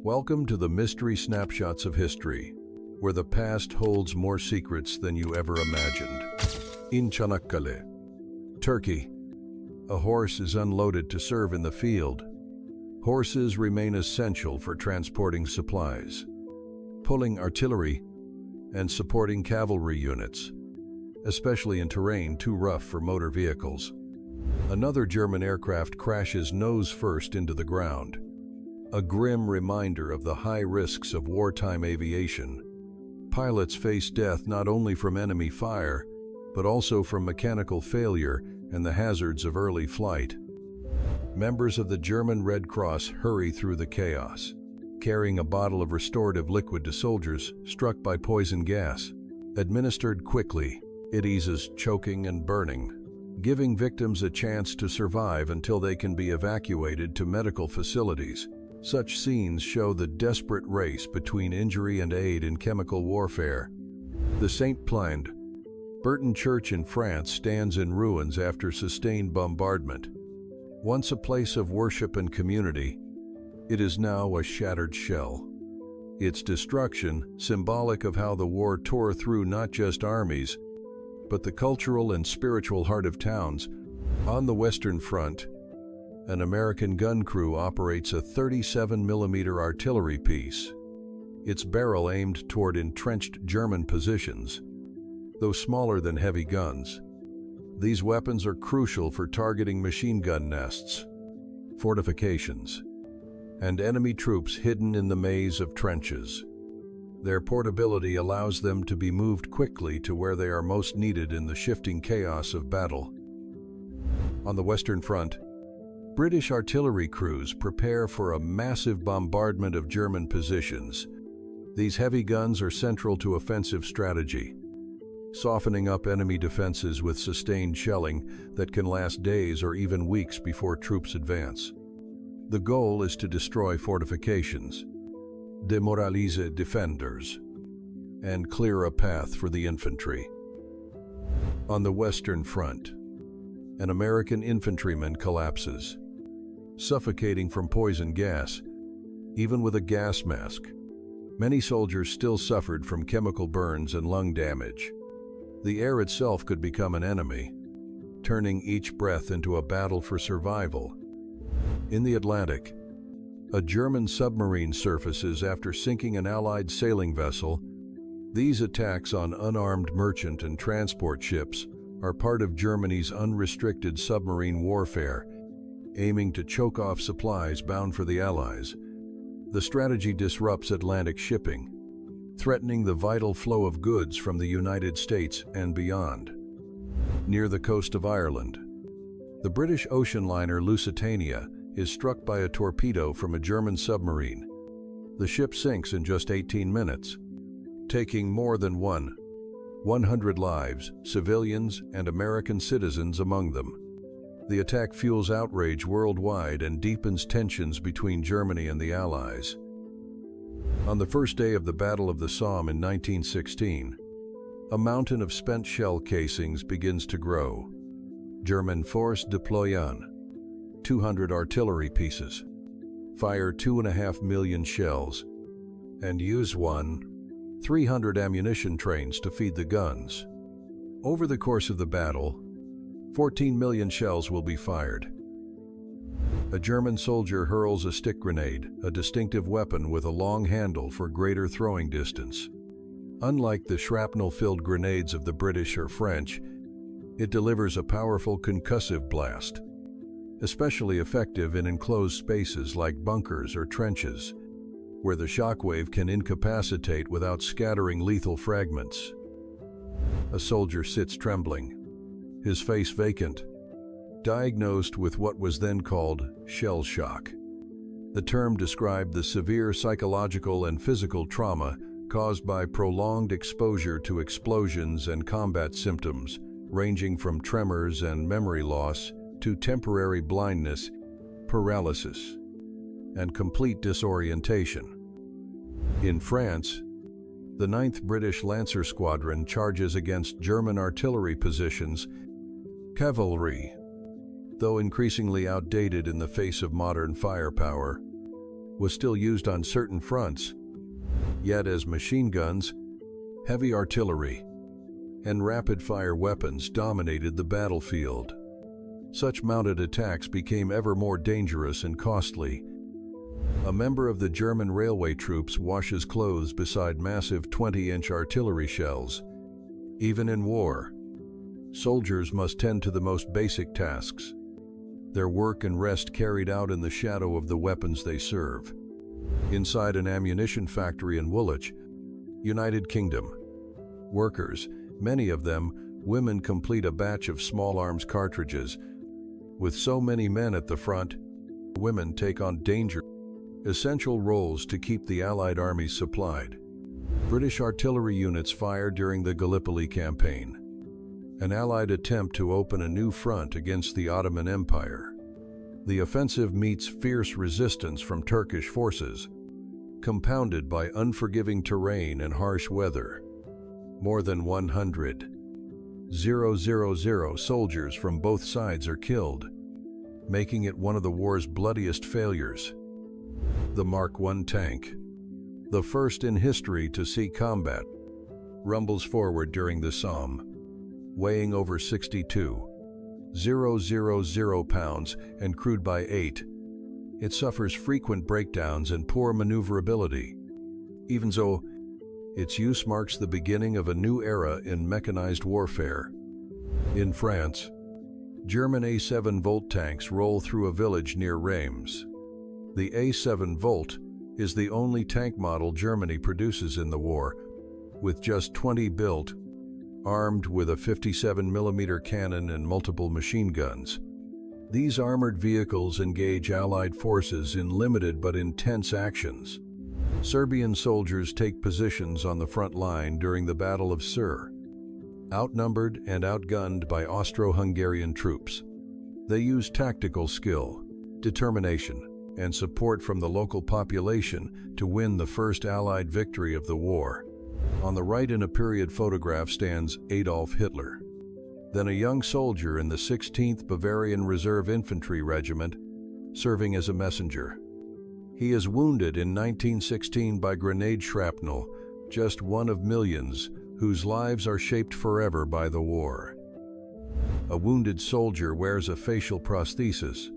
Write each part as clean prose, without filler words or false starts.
Welcome to the Mystery Snapshots of History, where the past holds more secrets than you ever imagined. In Çanakkale, Turkey, a horse is unloaded to serve in the field. Horses remain essential for transporting supplies, pulling artillery, and supporting cavalry units, especially in terrain too rough for motor vehicles. Another German aircraft crashes nose first into the ground, a grim reminder of the high risks of wartime aviation. Pilots face death not only from enemy fire, but also from mechanical failure and the hazards of early flight. Members of the German Red Cross hurry through the chaos, carrying a bottle of restorative liquid to soldiers struck by poison gas. Administered quickly, it eases choking and burning, giving victims a chance to survive until they can be evacuated to medical facilities. Such scenes show the desperate race between injury and aid in chemical warfare. The St. Plained Burton Church in France stands in ruins after sustained bombardment. Once a place of worship and community, it is now a shattered shell. Its destruction, symbolic of how the war tore through not just armies, but the cultural and spiritual heart of towns. On the Western Front, an American gun crew operates a 37mm artillery piece, its barrel aimed toward entrenched German positions. Though smaller than heavy guns, these weapons are crucial for targeting machine gun nests, fortifications, and enemy troops hidden in the maze of trenches. Their portability allows them to be moved quickly to where they are most needed in the shifting chaos of battle. On the Western Front, British artillery crews prepare for a massive bombardment of German positions. These heavy guns are central to offensive strategy, softening up enemy defenses with sustained shelling that can last days or even weeks before troops advance. The goal is to destroy fortifications, demoralize defenders, and clear a path for the infantry. On the Western Front, an American infantryman collapses, suffocating from poison gas. Even with a gas mask, many soldiers still suffered from chemical burns and lung damage. The air itself could become an enemy, turning each breath into a battle for survival. In the Atlantic, a German submarine surfaces after sinking an Allied sailing vessel. These attacks on unarmed merchant and transport ships are part of Germany's unrestricted submarine warfare, aiming to choke off supplies bound for the Allies. The strategy disrupts Atlantic shipping, threatening the vital flow of goods from the United States and beyond. Near the coast of Ireland, the British ocean liner Lusitania is struck by a torpedo from a German submarine. The ship sinks in just 18 minutes, taking more than 100 lives, civilians and American citizens among them. The attack fuels outrage worldwide and deepens tensions between Germany and the Allies. On the first day of the Battle of the Somme in 1916, a mountain of spent shell casings begins to grow. German force déployent 200 artillery pieces, fire 2.5 million shells, and use 300 ammunition trains to feed the guns. Over the course of the battle, 14 million shells will be fired. A German soldier hurls a stick grenade, a distinctive weapon with a long handle for greater throwing distance. Unlike the shrapnel-filled grenades of the British or French, it delivers a powerful concussive blast, especially effective in enclosed spaces like bunkers or trenches, where the shockwave can incapacitate without scattering lethal fragments. A soldier sits trembling, his face vacant, diagnosed with what was then called shell shock. The term described the severe psychological and physical trauma caused by prolonged exposure to explosions and combat symptoms, ranging from tremors and memory loss to temporary blindness, paralysis, and complete disorientation. In France, the 9th British Lancer Squadron charges against German artillery positions. Cavalry, though increasingly outdated in the face of modern firepower, was still used on certain fronts, yet as machine guns, heavy artillery, and rapid-fire weapons dominated the battlefield. Such mounted attacks became ever more dangerous and costly. A member of the German railway troops washes clothes beside massive 20-inch artillery shells. Even in war, soldiers must tend to the most basic tasks, their work and rest carried out in the shadow of the weapons they serve. Inside an ammunition factory in Woolwich, United Kingdom, workers, many of them women, complete a batch of small arms cartridges. With so many men at the front, women take on essential roles to keep the Allied armies supplied. British artillery units fired during the Gallipoli campaign, an Allied attempt to open a new front against the Ottoman Empire. The offensive meets fierce resistance from Turkish forces, compounded by unforgiving terrain and harsh weather. More than 100,000 soldiers from both sides are killed, making it one of the war's bloodiest failures. The Mark I tank, the first in history to see combat, rumbles forward during the Somme, weighing over 62,000 pounds and crewed by 8. It suffers frequent breakdowns and poor maneuverability. Even so, its use marks the beginning of a new era in mechanized warfare. In France, German A7 Volt tanks roll through a village near Reims. The A7 Volt is the only tank model Germany produces in the war, with just 20 built, armed with a 57mm cannon and multiple machine guns. These armored vehicles engage Allied forces in limited but intense actions. Serbian soldiers take positions on the front line during the Battle of Sur. Outnumbered and outgunned by Austro-Hungarian troops, they use tactical skill, determination, and support from the local population to win the first Allied victory of the war. On the right in a period photograph stands Adolf Hitler, then a young soldier in the 16th Bavarian Reserve Infantry Regiment, serving as a messenger. He is wounded in 1916 by grenade shrapnel, just one of millions whose lives are shaped forever by the war. A wounded soldier wears a facial prosthesis,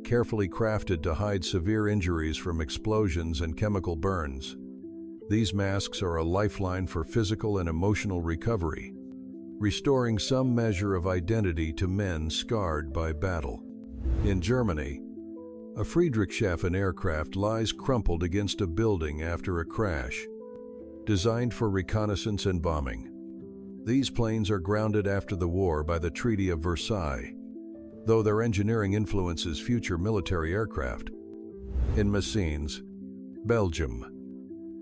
carefully crafted to hide severe injuries from explosions and chemical burns. These masks are a lifeline for physical and emotional recovery, restoring some measure of identity to men scarred by battle. In Germany, a Friedrichshafen aircraft lies crumpled against a building after a crash, designed for reconnaissance and bombing. These planes are grounded after the war by the Treaty of Versailles, though their engineering influences future military aircraft. In Messines, Belgium,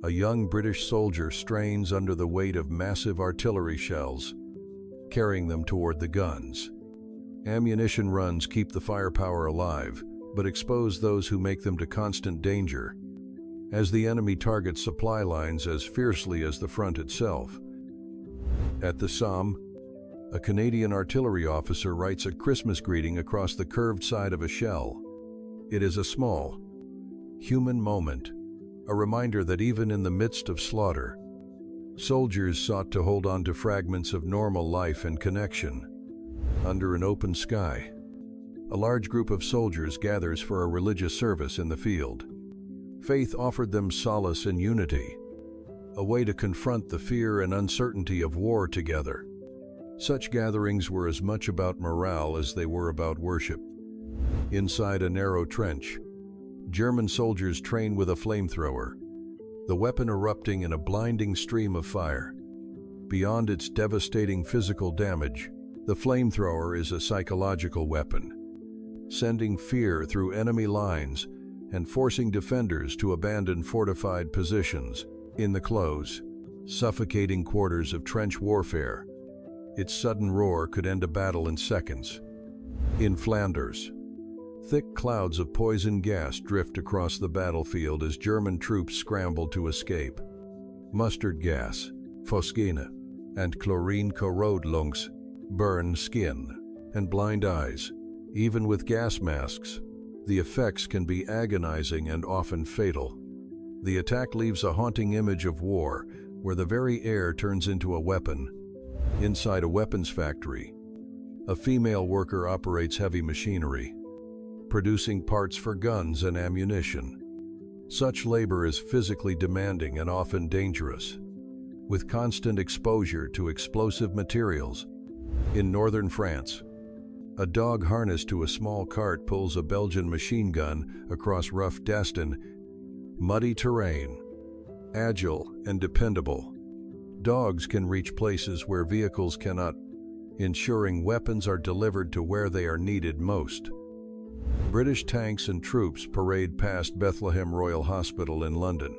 a young British soldier strains under the weight of massive artillery shells, carrying them toward the guns. Ammunition runs keep the firepower alive, but expose those who make them to constant danger, as the enemy targets supply lines as fiercely as the front itself. At the Somme, a Canadian artillery officer writes a Christmas greeting across the curved side of a shell. It is a small, human moment, a reminder that even in the midst of slaughter, soldiers sought to hold on to fragments of normal life and connection. Under an open sky, a large group of soldiers gathers for a religious service in the field. Faith offered them solace and unity, a way to confront the fear and uncertainty of war together. Such gatherings were as much about morale as they were about worship. Inside a narrow trench, German soldiers train with a flamethrower, the weapon erupting in a blinding stream of fire. Beyond its devastating physical damage, the flamethrower is a psychological weapon, sending fear through enemy lines and forcing defenders to abandon fortified positions. In the close, suffocating quarters of trench warfare, its sudden roar could end a battle in seconds. In Flanders, thick clouds of poison gas drift across the battlefield as German troops scramble to escape. Mustard gas, phosgene, and chlorine corrode lungs, burn skin and blind eyes. Even with gas masks, The effects can be agonizing and often fatal. The attack leaves a haunting image of war, where the very air turns into a weapon. Inside a weapons factory, a female worker operates heavy machinery, producing parts for guns and ammunition. Such labor is physically demanding and often dangerous, with constant exposure to explosive materials. In northern France, a dog harnessed to a small cart pulls a Belgian machine gun across rough Dastan, muddy terrain. Agile and dependable, dogs can reach places where vehicles cannot, ensuring weapons are delivered to where they are needed most. British tanks and troops parade past Bethlehem Royal Hospital in London.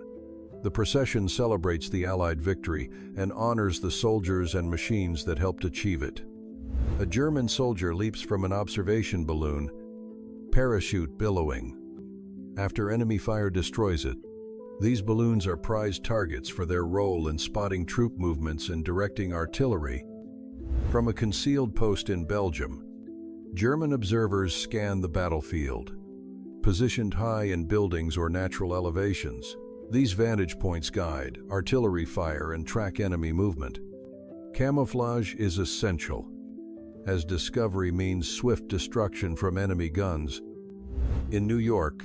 The procession celebrates the Allied victory and honors the soldiers and machines that helped achieve it. A German soldier leaps from an observation balloon, parachute billowing, after enemy fire destroys it. These balloons are prized targets for their role in spotting troop movements and directing artillery. From a concealed post in Belgium, German observers scan the battlefield. Positioned high in buildings or natural elevations, these vantage points guide artillery fire and track enemy movement. Camouflage is essential, as discovery means swift destruction from enemy guns. In New York,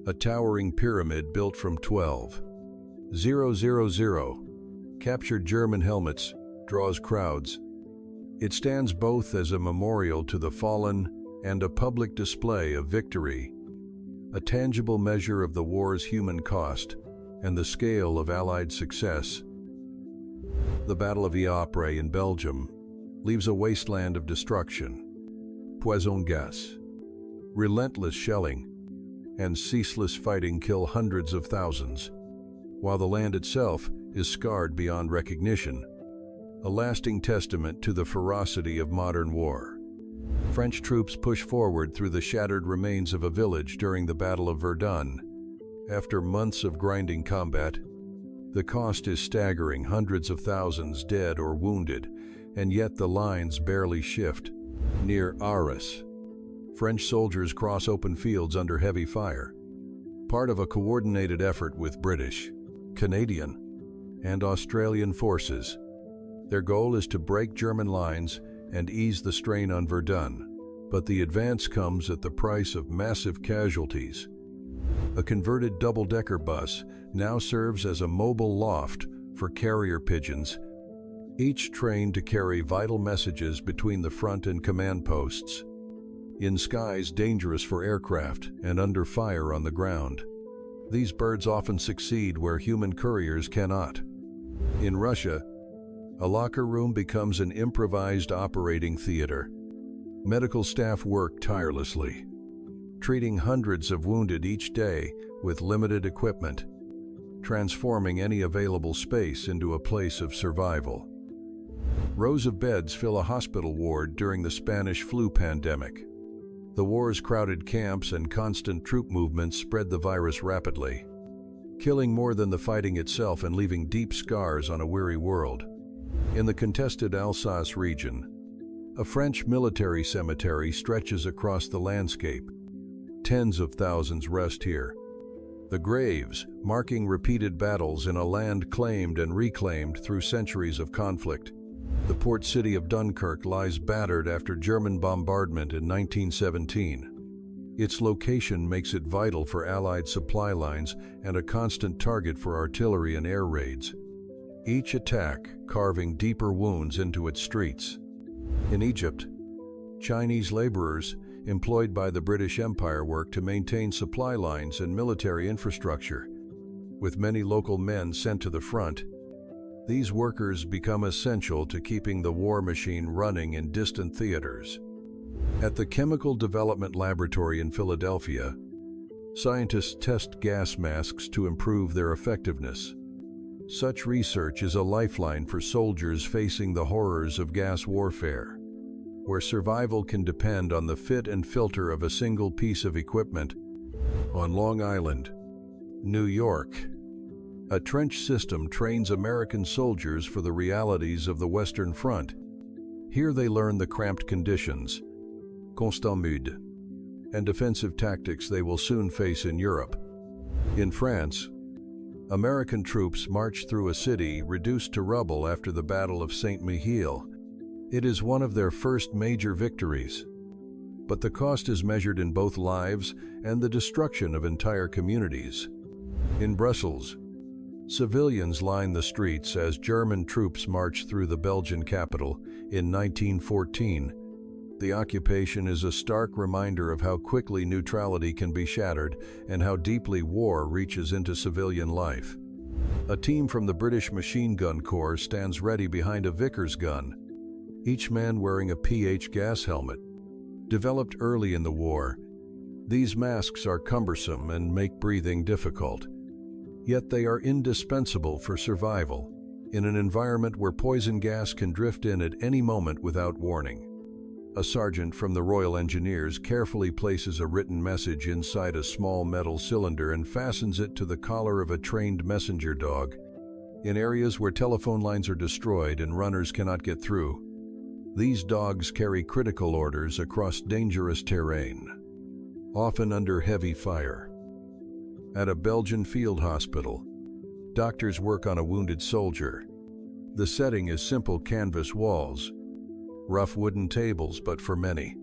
a towering pyramid built from 12,000 captured German helmets draws crowds. It stands both as a memorial to the fallen and a public display of victory, a tangible measure of the war's human cost and the scale of Allied success. The Battle of Ypres in Belgium leaves a wasteland of destruction. Poison gas, relentless shelling, and ceaseless fighting kill hundreds of thousands, while the land itself is scarred beyond recognition, a lasting testament to the ferocity of modern war. French troops push forward through the shattered remains of a village during the Battle of Verdun. After months of grinding combat, the cost is staggering: hundreds of thousands dead or wounded, and yet the lines barely shift. Near Arras, French soldiers cross open fields under heavy fire, part of a coordinated effort with British, Canadian, and Australian forces. Their goal is to break German lines and ease the strain on Verdun, but the advance comes at the price of massive casualties. A converted double-decker bus now serves as a mobile loft for carrier pigeons, each trained to carry vital messages between the front and command posts, in skies dangerous for aircraft and under fire on the ground. These birds often succeed where human couriers cannot. In Russia, a locker room becomes an improvised operating theater. Medical staff work tirelessly, treating hundreds of wounded each day with limited equipment, transforming any available space into a place of survival. Rows of beds fill a hospital ward during the Spanish flu pandemic. The war's crowded camps and constant troop movements spread the virus rapidly, killing more than the fighting itself and leaving deep scars on a weary world. In the contested Alsace region, a French military cemetery stretches across the landscape. Tens of thousands rest here. The graves, marking repeated battles in a land claimed and reclaimed through centuries of conflict. The port city of Dunkirk lies battered after German bombardment in 1917. Its location makes it vital for Allied supply lines and a constant target for artillery and air raids, each attack carving deeper wounds into its streets. In Egypt, Chinese laborers employed by the British Empire work to maintain supply lines and military infrastructure. With many local men sent to the front, these workers become essential to keeping the war machine running in distant theaters. At the Chemical Development Laboratory in Philadelphia, scientists test gas masks to improve their effectiveness. Such research is a lifeline for soldiers facing the horrors of gas warfare, where survival can depend on the fit and filter of a single piece of equipment. On Long Island, New York, a trench system trains American soldiers for the realities of the Western Front. Here they learn the cramped conditions, constat mud, and defensive tactics they will soon face in Europe. In France, American troops marched through a city reduced to rubble after the Battle of Saint-Mihiel. It is one of their first major victories. But the cost is measured in both lives and the destruction of entire communities. In Brussels, civilians line the streets as German troops march through the Belgian capital in 1914. The occupation is a stark reminder of how quickly neutrality can be shattered and how deeply war reaches into civilian life. A team from the British Machine Gun Corps stands ready behind a Vickers gun, each man wearing a PH gas helmet. Developed early in the war, these masks are cumbersome and make breathing difficult. Yet they are indispensable for survival in an environment where poison gas can drift in at any moment without warning. A sergeant from the Royal Engineers carefully places a written message inside a small metal cylinder and fastens it to the collar of a trained messenger dog. In areas where telephone lines are destroyed and runners cannot get through, these dogs carry critical orders across dangerous terrain, often under heavy fire. At a Belgian field hospital, doctors work on a wounded soldier. The setting is simple canvas walls, rough wooden tables, but for many,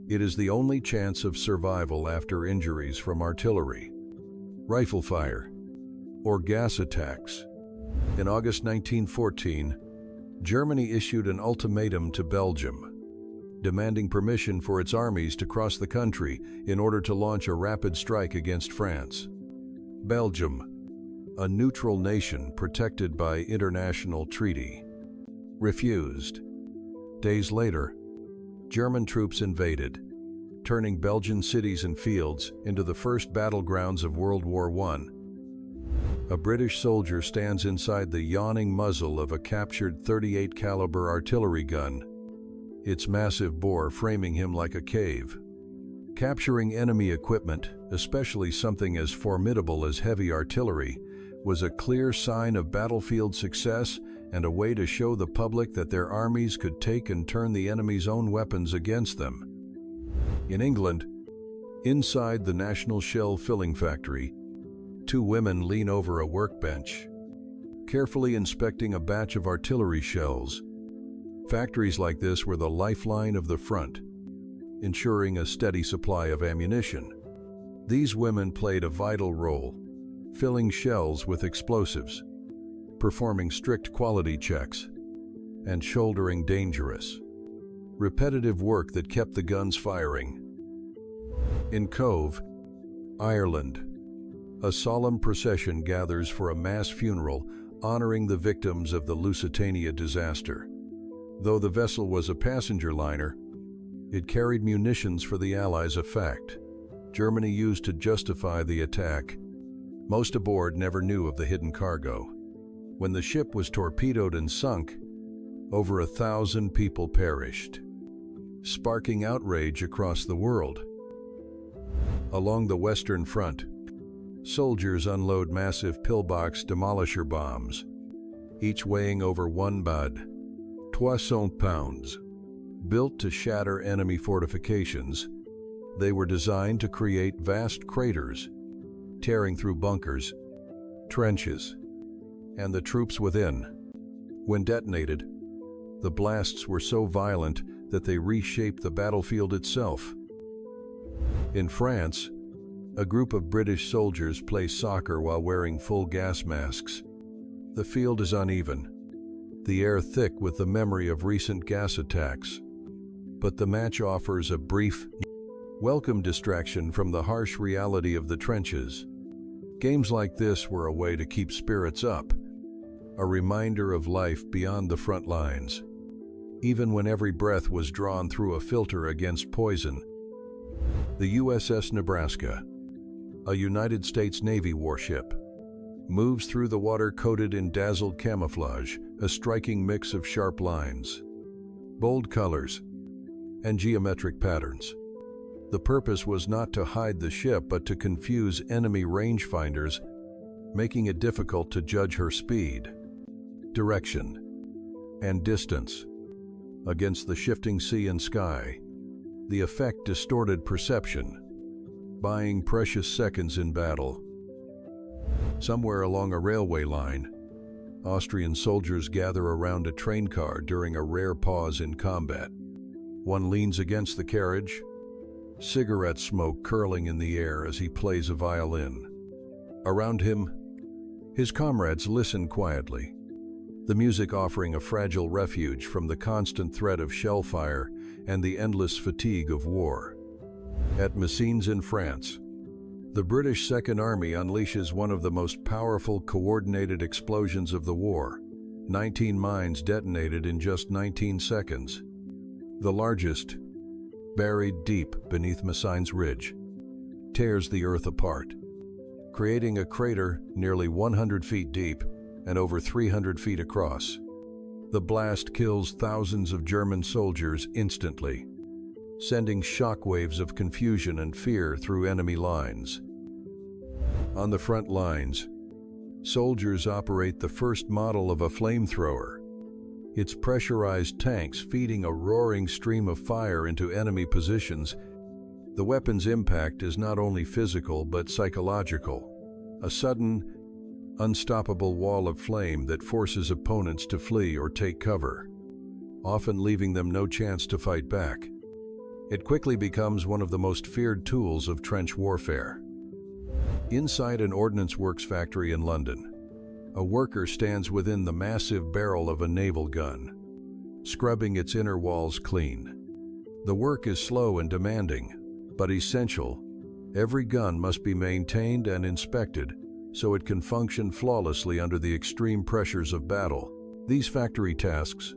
it is the only chance of survival after injuries from artillery, rifle fire, or gas attacks. In August 1914, Germany issued an ultimatum to Belgium, demanding permission for its armies to cross the country in order to launch a rapid strike against France. Belgium, a neutral nation protected by international treaty, refused. Days later, German troops invaded, turning Belgian cities and fields into the first battlegrounds of World War I. A British soldier stands inside the yawning muzzle of a captured .38 caliber artillery gun, its massive bore framing him like a cave. Capturing enemy equipment, especially something as formidable as heavy artillery, was a clear sign of battlefield success and a way to show the public that their armies could take and turn the enemy's own weapons against them. In England, inside the National Shell Filling Factory, two women lean over a workbench, carefully inspecting a batch of artillery shells. Factories like this were the lifeline of the front, ensuring a steady supply of ammunition. These women played a vital role, filling shells with explosives, performing strict quality checks, and shouldering dangerous, repetitive work that kept the guns firing. In Cove, Ireland, a solemn procession gathers for a mass funeral honoring the victims of the Lusitania disaster. Though the vessel was a passenger liner, it carried munitions for the Allies, a fact Germany used to justify the attack. Most aboard never knew of the hidden cargo. When the ship was torpedoed and sunk, over 1,000 people perished, sparking outrage across the world. Along the Western Front, soldiers unload massive pillbox demolisher bombs, each weighing over 1,200 pounds. Built to shatter enemy fortifications, they were designed to create vast craters, tearing through bunkers, trenches, and the troops within. When detonated, the blasts were so violent that they reshaped the battlefield itself. In France, a group of British soldiers play soccer while wearing full gas masks. The field is uneven, the air thick with the memory of recent gas attacks. But the match offers a brief, welcome distraction from the harsh reality of the trenches. Games like this were a way to keep spirits up, a reminder of life beyond the front lines, even when every breath was drawn through a filter against poison. The USS Nebraska, a United States Navy warship, moves through the water coated in dazzled camouflage, a striking mix of sharp lines, bold colors, and geometric patterns. The purpose was not to hide the ship but to confuse enemy rangefinders, making it difficult to judge her speed, direction, and distance. Against the shifting sea and sky, the effect distorted perception, buying precious seconds in battle. Somewhere along a railway line, Austrian soldiers gather around a train car during a rare pause in combat. One leans against the carriage, cigarette smoke curling in the air as he plays a violin. Around him, his comrades listen quietly, the music offering a fragile refuge from the constant threat of shell fire and the endless fatigue of war. At Messines in France, the British Second Army unleashes one of the most powerful coordinated explosions of the war. 19 mines detonated in just 19 seconds. The largest, buried deep beneath Messines Ridge, tears the earth apart, creating a crater nearly 100 feet deep and over 300 feet across. The blast kills thousands of German soldiers instantly, sending shockwaves of confusion and fear through enemy lines. On the front lines, soldiers operate the first model of a flamethrower, its pressurized tanks feeding a roaring stream of fire into enemy positions. The weapon's impact is not only physical but psychological, a sudden, unstoppable wall of flame that forces opponents to flee or take cover, often leaving them no chance to fight back. It quickly becomes one of the most feared tools of trench warfare. Inside an ordnance works factory in London, a worker stands within the massive barrel of a naval gun, scrubbing its inner walls clean. The work is slow and demanding, but essential. Every gun must be maintained and inspected so it can function flawlessly under the extreme pressures of battle. These factory tasks,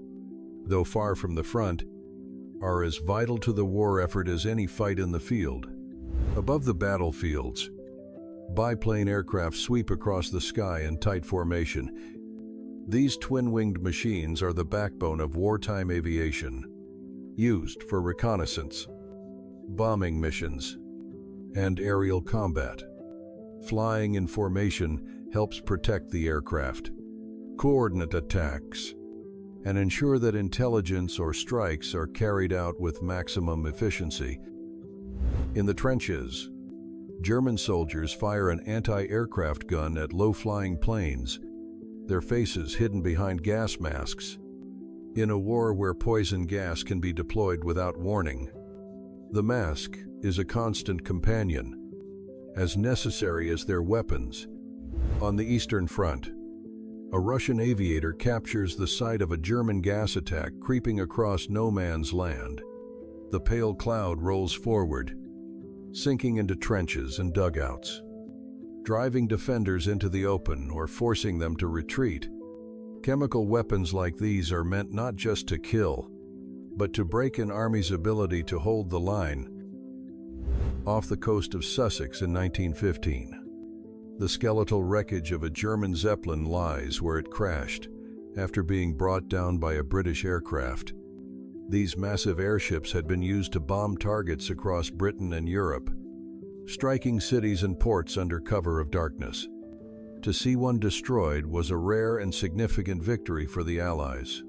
though far from the front, are as vital to the war effort as any fight in the field. Above the battlefields, biplane aircraft sweep across the sky in tight formation. These twin-winged machines are the backbone of wartime aviation, used for reconnaissance, bombing missions, and aerial combat. Flying in formation helps protect the aircraft, coordinate attacks, and ensure that intelligence or strikes are carried out with maximum efficiency. In the trenches, German soldiers fire an anti-aircraft gun at low-flying planes, their faces hidden behind gas masks. In a war where poison gas can be deployed without warning, the mask is a constant companion, as necessary as their weapons. On the Eastern Front, a Russian aviator captures the site of a German gas attack creeping across no man's land. The pale cloud rolls forward, sinking into trenches and dugouts, driving defenders into the open or forcing them to retreat. Chemical weapons like these are meant not just to kill, but to break an army's ability to hold the line. Off the coast of Sussex in 1915, the skeletal wreckage of a German Zeppelin lies where it crashed after being brought down by a British aircraft. These massive airships had been used to bomb targets across Britain and Europe, striking cities and ports under cover of darkness. To see one destroyed was a rare and significant victory for the Allies.